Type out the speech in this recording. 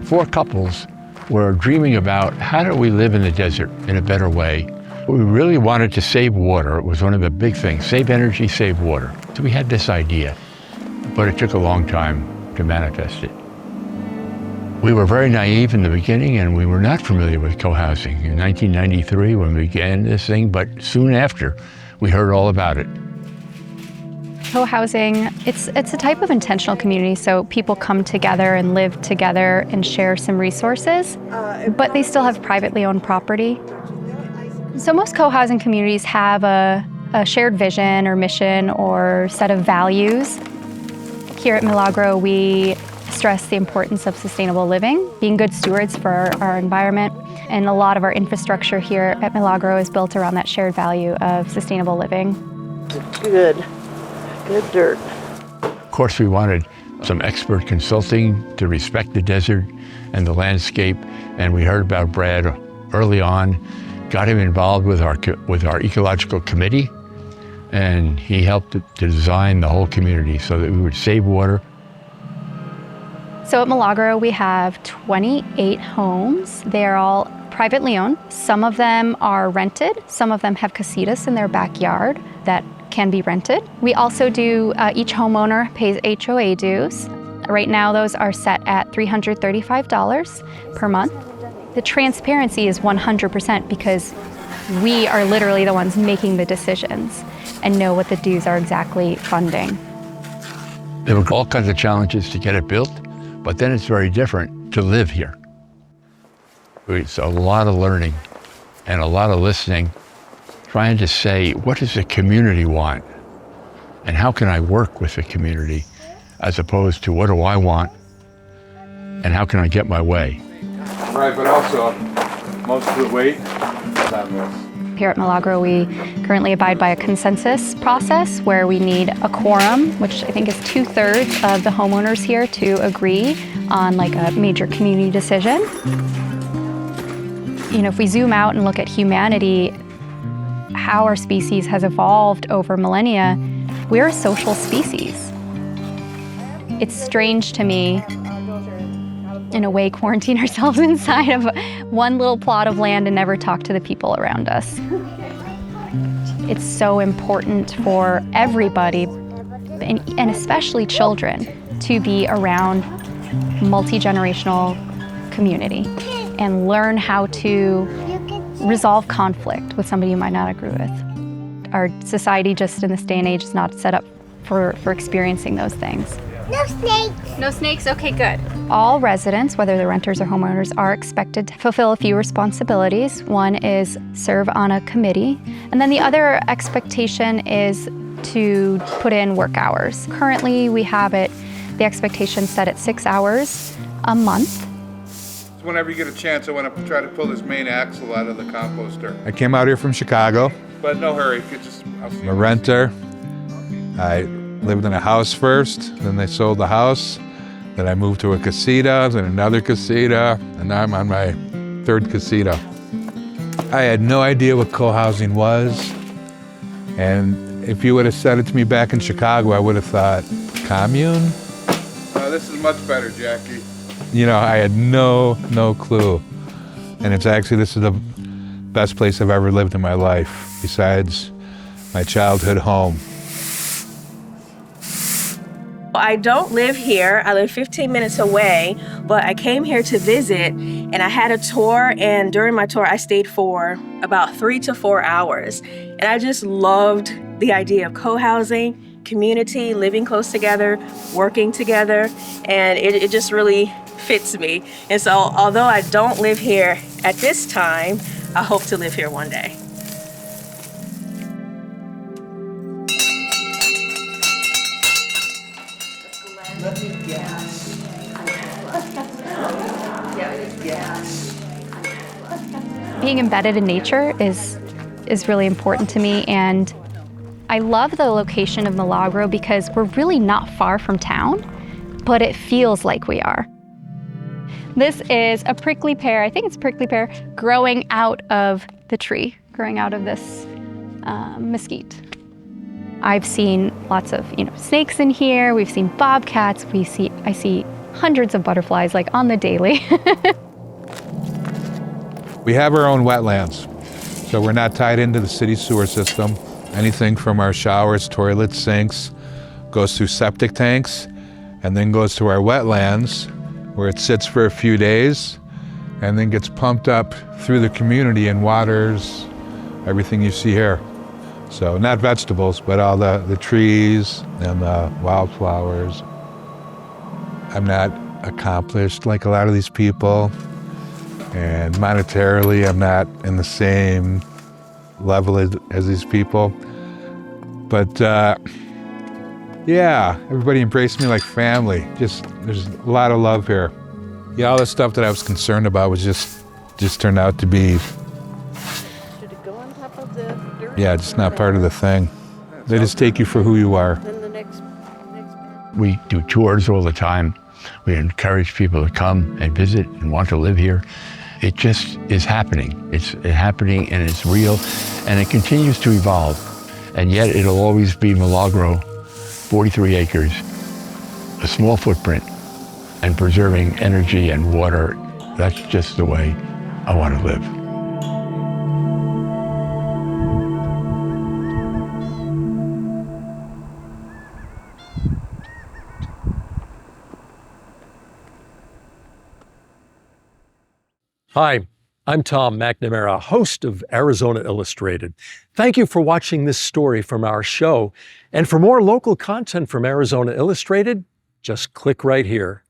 4 couples were dreaming about how do we live in the desert in a better way. We really wanted to save water. It was one of the big things, save energy, save water. So we had this idea, but it took a long time to manifest it. We were very naive in the beginning, and we were not familiar with cohousing. In 1993, when we began this thing, but soon after, we heard all about it. Cohousing, it's a type of intentional community, so people come together and live together and share some resources, but they still have privately owned property. So most cohousing communities have a shared vision or mission or set of values. Here at Milagro, we stress the importance of sustainable living, being good stewards for our environment, and a lot of our infrastructure here at Milagro is built around that shared value of sustainable living. Good dirt. Of course, we wanted some expert consulting to respect the desert and the landscape, and we heard about Brad early on, got him involved with our ecological committee, and he helped to design the whole community so that we would save water. So at Milagro, we have 28 homes. They're all privately owned. Some of them are rented. Some of them have casitas in their backyard that can be rented. We also do, each homeowner pays HOA dues. Right now, those are set at $335 per month. The transparency is 100% because we are literally the ones making the decisions and know what the dues are exactly funding. There were all kinds of challenges to get it built, but then it's very different to live here. It's a lot of learning and a lot of listening, trying to say, what does the community want? And how can I work with the community? As opposed to what do I want? And how can I get my way? Right, but also, most of the weight is on this. Here at Milagro, we currently abide by a consensus process where we need a quorum, which I think is 2/3 of the homeowners here to agree on like a major community decision. You know, if we zoom out and look at humanity, how our species has evolved over millennia, we're a social species. It's strange to me, in a way, quarantine ourselves inside of one little plot of land and never talk to the people around us. It's so important for everybody, and especially children, to be around multi-generational community and learn how to resolve conflict with somebody you might not agree with. Our society just in this day and age is not set up for experiencing those things. No snakes. No snakes? Okay, good. All residents, whether they're renters or homeowners, are expected to fulfill a few responsibilities. One is serve on a committee, and then the other expectation is to put in work hours. Currently, we have the expectation set at 6 hours a month. Whenever you get a chance, I want to try to pull this main axle out of the composter. I came out here from Chicago. But no hurry, I'll see you. I'm a renter. I lived in a house first, then they sold the house. Then I moved to a casita, then another casita, and now I'm on my 3rd casita. I had no idea what cohousing was. And if you would have said it to me back in Chicago, I would have thought, commune? This is much better, Jackie. You know, I had no clue. And it's actually, this is the best place I've ever lived in my life, besides my childhood home. I don't live here. I live 15 minutes away, but I came here to visit and I had a tour, and during my tour I stayed for about 3 to 4 hours. And I just loved the idea of cohousing, community, living close together, working together, and it just really fits me. And so although I don't live here at this time, I hope to live here one day. Let me guess. Being embedded in nature is really important to me, and I love the location of Milagro because we're really not far from town, but it feels like we are. This is a prickly pear, I think it's a prickly pear, growing out of the tree, growing out of this mesquite. I've seen lots of snakes in here, we've seen bobcats, I see hundreds of butterflies, like on the daily. We have our own wetlands, so we're not tied into the city sewer system. Anything from our showers, toilets, sinks, goes through septic tanks, and then goes to our wetlands, where it sits for a few days, and then gets pumped up through the community and waters everything you see here. So not vegetables, but all the trees and the wildflowers. I'm not accomplished like a lot of these people, and monetarily I'm not in the same level as these people. But yeah, everybody embraced me like family. There's a lot of love here. Yeah, all the stuff that I was concerned about was just turned out to be, Should it go on top of the dirt? yeah, just not part of the thing. They just take you for who you are. Then the next part. We do tours all the time. We encourage people to come and visit and want to live here. It just is happening. It's happening and it's real, and it continues to evolve. And yet it'll always be Milagro, 43 acres, a small footprint, and preserving energy and water. That's just the way I want to live. Hi, I'm Tom McNamara, host of Arizona Illustrated. Thank you for watching this story from our show. And for more local content from Arizona Illustrated, just click right here.